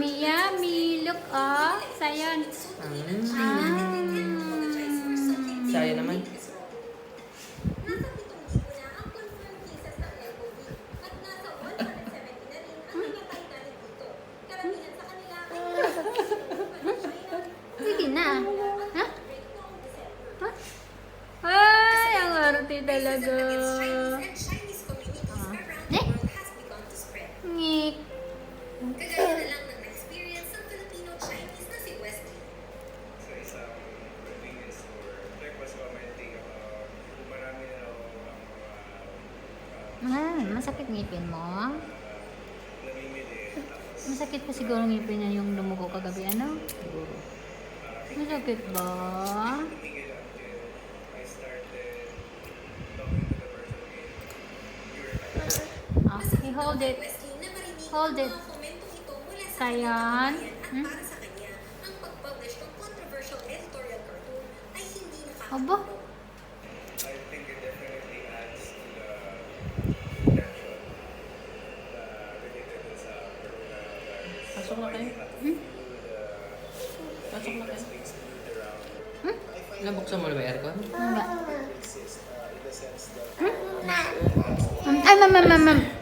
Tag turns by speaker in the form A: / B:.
A: yummy, yummy. Look, oh. Sayon.
B: Sayo naman.
A: Sige na. Ha? Ha? Ay, ang arte talaga. Ngik.
C: Kagaya na lang ng na-experience ng Filipino-Chinese na si Wesley.
D: Sa isang convenience store, Jack was commenting about kung marami na ako ang mga
A: Masakit ngipin mo?
D: namimili. Tapos,
A: Masakit pa siguro ngipin niya yung lumugo kagabi, ano?
B: Siguro.
A: Masakit ba?
D: tumigil until I started talking to the person in your
A: Okay, hold it.
C: Wesley na marinig
A: Hold
C: ang
A: it.
C: mga komentong ito mula sa
A: Sayan.
C: kanyang at para sa kanya, ang pag-publish ng controversial editorial cartoon ay hindi
A: Aba.
C: nakakatulong.
D: I think it definitely adds to the tension related dun sa coronavirus.
B: Pasok na kayo. Pasok na kayo. Nabuksan mo na ba yung aircon?
A: Enggak. Ay, ma'am.